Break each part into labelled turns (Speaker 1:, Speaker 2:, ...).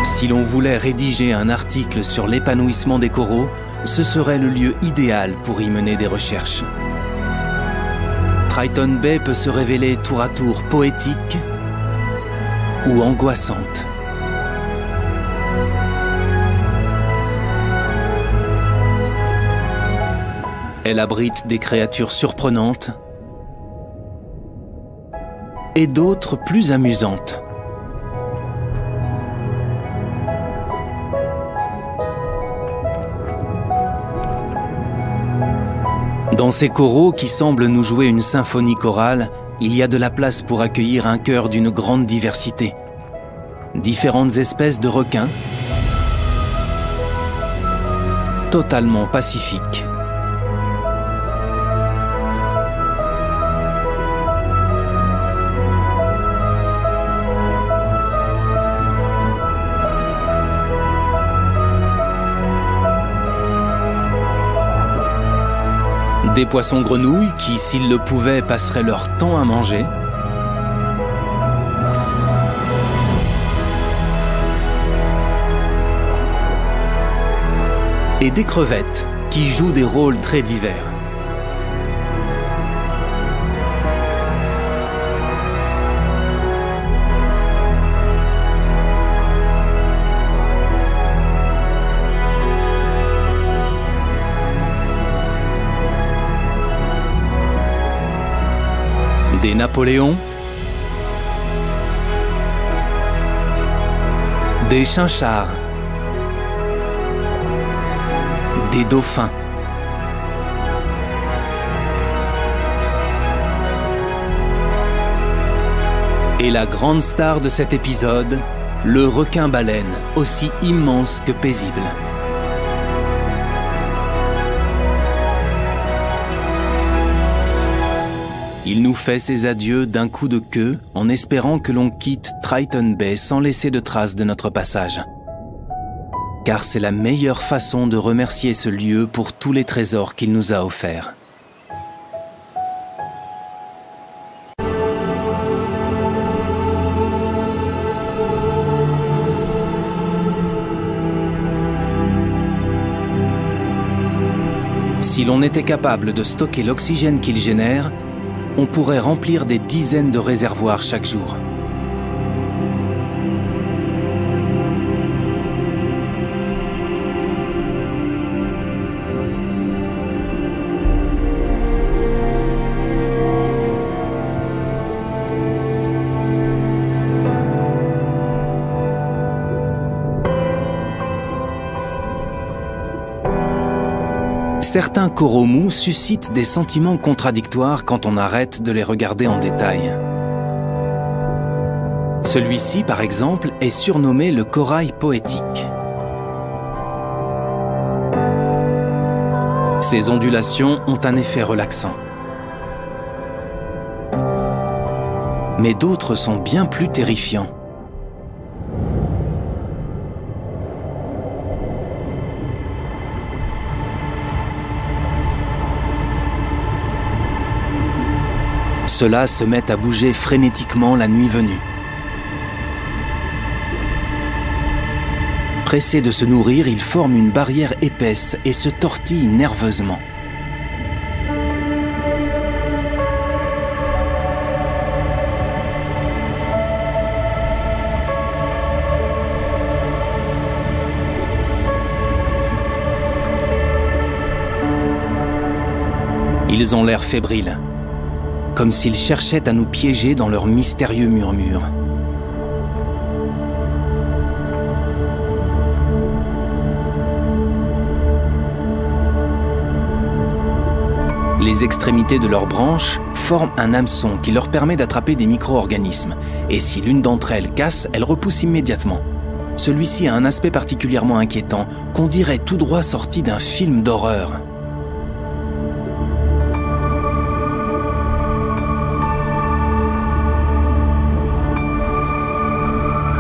Speaker 1: Si l'on voulait rédiger un article sur l'épanouissement des coraux, ce serait le lieu idéal pour y mener des recherches. Triton Bay peut se révéler tour à tour poétique ou angoissante. Elle abrite des créatures surprenantes et d'autres plus amusantes. Dans ces coraux qui semblent nous jouer une symphonie chorale, il y a de la place pour accueillir un cœur d'une grande diversité. Différentes espèces de requins, totalement pacifiques. Des poissons-grenouilles qui, s'ils le pouvaient, passeraient leur temps à manger. Et des crevettes qui jouent des rôles très divers. Des Napoléons, des chinchards, des dauphins, et la grande star de cet épisode, le requin-baleine, aussi immense que paisible. Il nous fait ses adieux d'un coup de queue en espérant que l'on quitte Triton Bay sans laisser de traces de notre passage. Car c'est la meilleure façon de remercier ce lieu pour tous les trésors qu'il nous a offerts. Si l'on était capable de stocker l'oxygène qu'il génère, on pourrait remplir des dizaines de réservoirs chaque jour. Certains coraux mous suscitent des sentiments contradictoires quand on arrête de les regarder en détail. Celui-ci, par exemple, est surnommé le corail poétique. Ses ondulations ont un effet relaxant. Mais d'autres sont bien plus terrifiants. Ceux-là se mettent à bouger frénétiquement la nuit venue. Pressés de se nourrir, ils forment une barrière épaisse et se tortillent nerveusement. Ils ont l'air fébriles, comme s'ils cherchaient à nous piéger dans leurs mystérieux murmures. Les extrémités de leurs branches forment un hameçon qui leur permet d'attraper des micro-organismes, et si l'une d'entre elles casse, elle repousse immédiatement. Celui-ci a un aspect particulièrement inquiétant, qu'on dirait tout droit sorti d'un film d'horreur.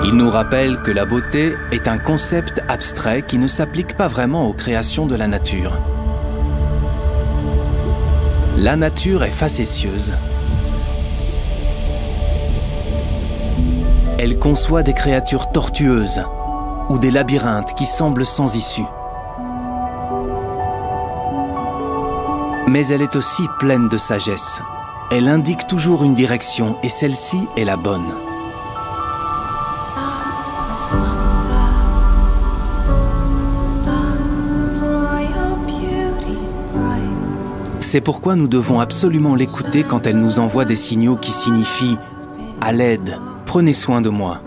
Speaker 1: Il nous rappelle que la beauté est un concept abstrait qui ne s'applique pas vraiment aux créations de la nature. La nature est facétieuse. Elle conçoit des créatures tortueuses, ou des labyrinthes qui semblent sans issue. Mais elle est aussi pleine de sagesse. Elle indique toujours une direction et celle-ci est la bonne. C'est pourquoi nous devons absolument l'écouter quand elle nous envoie des signaux qui signifient « à l'aide, prenez soin de moi ».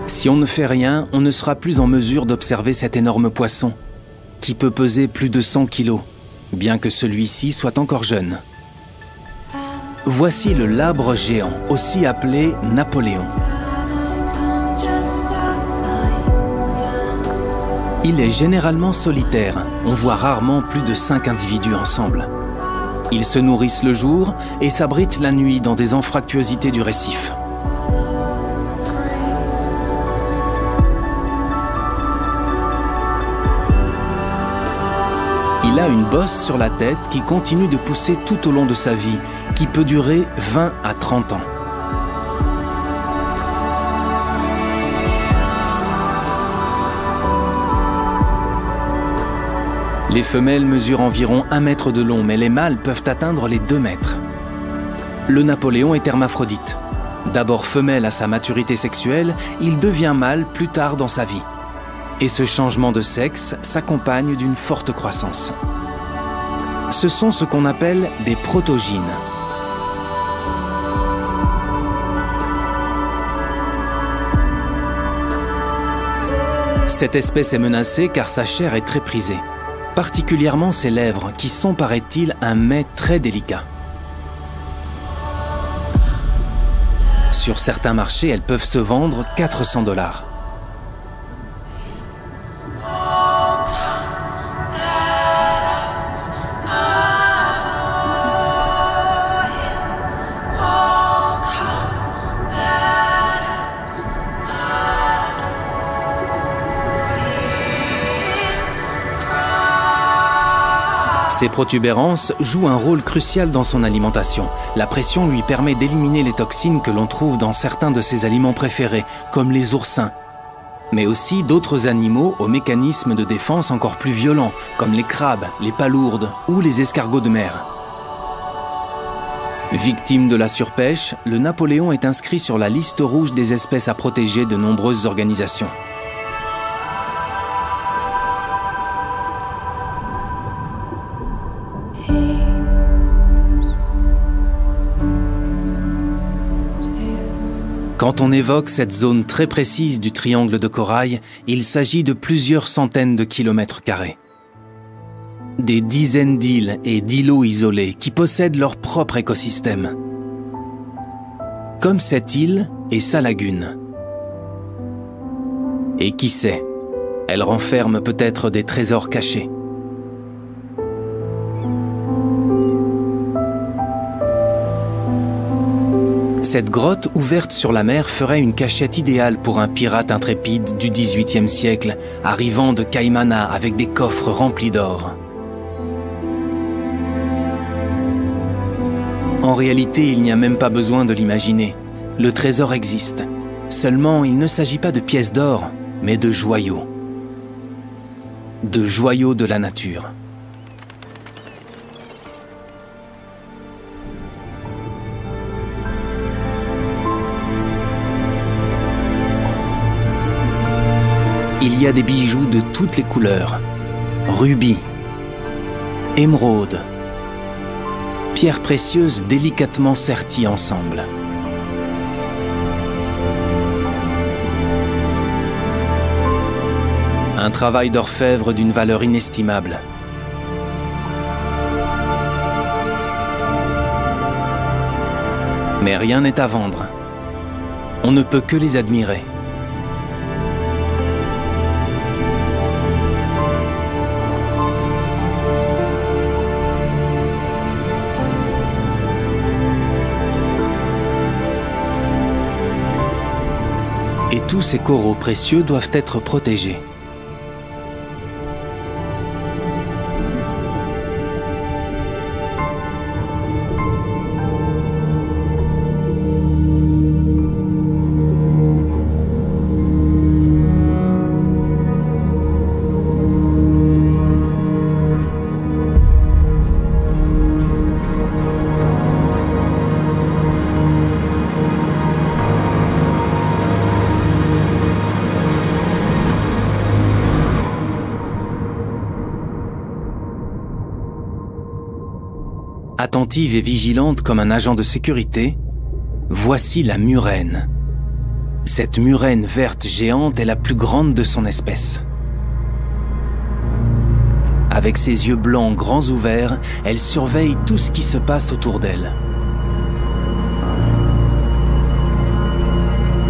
Speaker 1: Si on ne fait rien, on ne sera plus en mesure d'observer cet énorme poisson, qui peut peser plus de 100 kilos, bien que celui-ci soit encore jeune. Voici le labre géant, aussi appelé Napoléon. Il est généralement solitaire, on voit rarement plus de 5 individus ensemble. Ils se nourrissent le jour et s'abritent la nuit dans des anfractuosités du récif. Il a une bosse sur la tête qui continue de pousser tout au long de sa vie, qui peut durer 20 à 30 ans. Les femelles mesurent environ 1 mètre de long, mais les mâles peuvent atteindre les 2 mètres. Le Napoléon est hermaphrodite. D'abord femelle à sa maturité sexuelle, il devient mâle plus tard dans sa vie. Et ce changement de sexe s'accompagne d'une forte croissance. Ce sont ce qu'on appelle des protogynes. Cette espèce est menacée car sa chair est très prisée, particulièrement ses lèvres qui sont, paraît-il, un mets très délicat. Sur certains marchés, elles peuvent se vendre 400 $. Ces protubérances jouent un rôle crucial dans son alimentation. La pression lui permet d'éliminer les toxines que l'on trouve dans certains de ses aliments préférés, comme les oursins, mais aussi d'autres animaux aux mécanismes de défense encore plus violents, comme les crabes, les palourdes ou les escargots de mer. Victime de la surpêche, le Napoléon est inscrit sur la liste rouge des espèces à protéger de nombreuses organisations. Quand on évoque cette zone très précise du triangle de corail, il s'agit de plusieurs centaines de kilomètres carrés. Des dizaines d'îles et d'îlots isolés qui possèdent leur propre écosystème. Comme cette île et sa lagune. Et qui sait, elle renferme peut-être des trésors cachés. Cette grotte ouverte sur la mer ferait une cachette idéale pour un pirate intrépide du XVIIIe siècle, arrivant de Caïmana avec des coffres remplis d'or. En réalité, il n'y a même pas besoin de l'imaginer. Le trésor existe. Seulement, il ne s'agit pas de pièces d'or, mais de joyaux. De joyaux de la nature. Il y a des bijoux de toutes les couleurs. Rubis, émeraudes, pierres précieuses délicatement serties ensemble. Un travail d'orfèvre d'une valeur inestimable. Mais rien n'est à vendre. On ne peut que les admirer. Et tous ces coraux précieux doivent être protégés. Attentive et vigilante comme un agent de sécurité, voici la murène. Cette murène verte géante est la plus grande de son espèce. Avec ses yeux blancs grands ouverts, elle surveille tout ce qui se passe autour d'elle.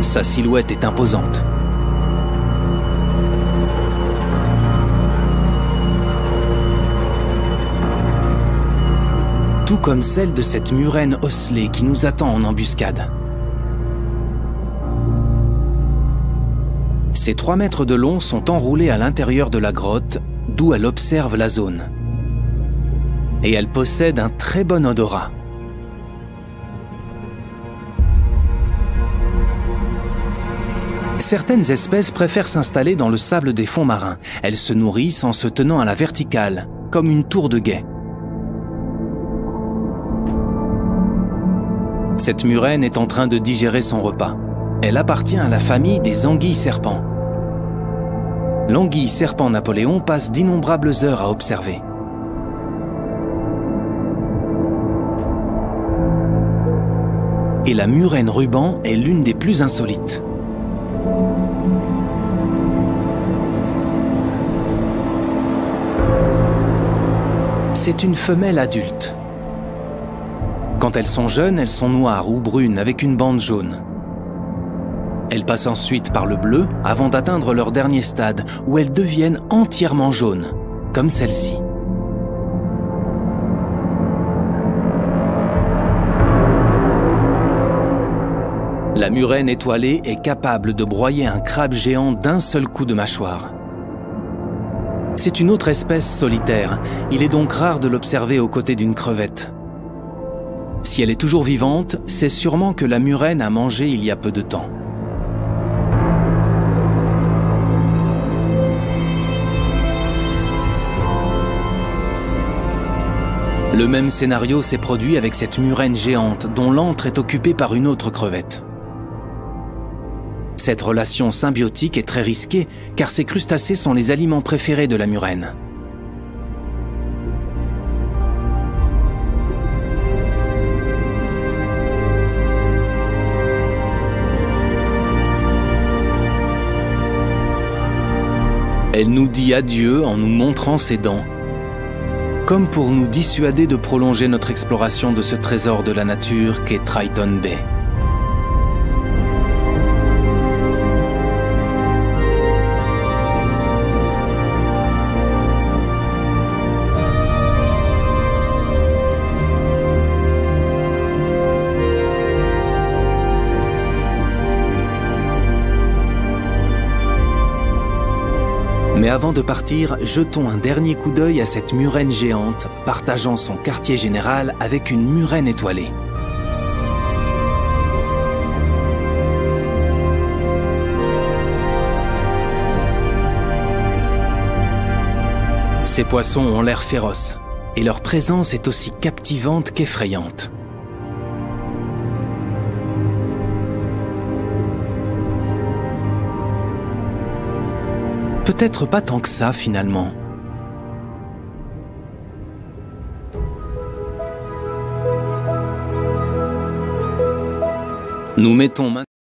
Speaker 1: Sa silhouette est imposante. Tout comme celle de cette murène osselée qui nous attend en embuscade. Ces 3 mètres de long sont enroulés à l'intérieur de la grotte, d'où elle observe la zone. Et elle possède un très bon odorat. Certaines espèces préfèrent s'installer dans le sable des fonds marins. Elles se nourrissent en se tenant à la verticale, comme une tour de guet. Cette murène est en train de digérer son repas. Elle appartient à la famille des anguilles-serpents. L'anguille-serpent Napoléon passe d'innombrables heures à observer. Et la murène ruban est l'une des plus insolites. C'est une femelle adulte. Quand elles sont jeunes, elles sont noires ou brunes avec une bande jaune. Elles passent ensuite par le bleu avant d'atteindre leur dernier stade où elles deviennent entièrement jaunes, comme celle-ci. La murène étoilée est capable de broyer un crabe géant d'un seul coup de mâchoire. C'est une autre espèce solitaire, il est donc rare de l'observer aux côtés d'une crevette. Si elle est toujours vivante, c'est sûrement que la murène a mangé il y a peu de temps. Le même scénario s'est produit avec cette murène géante dont l'antre est occupé par une autre crevette. Cette relation symbiotique est très risquée car ces crustacés sont les aliments préférés de la murène. Elle nous dit adieu en nous montrant ses dents, comme pour nous dissuader de prolonger notre exploration de ce trésor de la nature qu'est Triton Bay. Mais avant de partir, jetons un dernier coup d'œil à cette murène géante, partageant son quartier général avec une murène étoilée. Ces poissons ont l'air féroces, et leur présence est aussi captivante qu'effrayante. Peut-être pas tant que ça, finalement. Nous mettons maintenant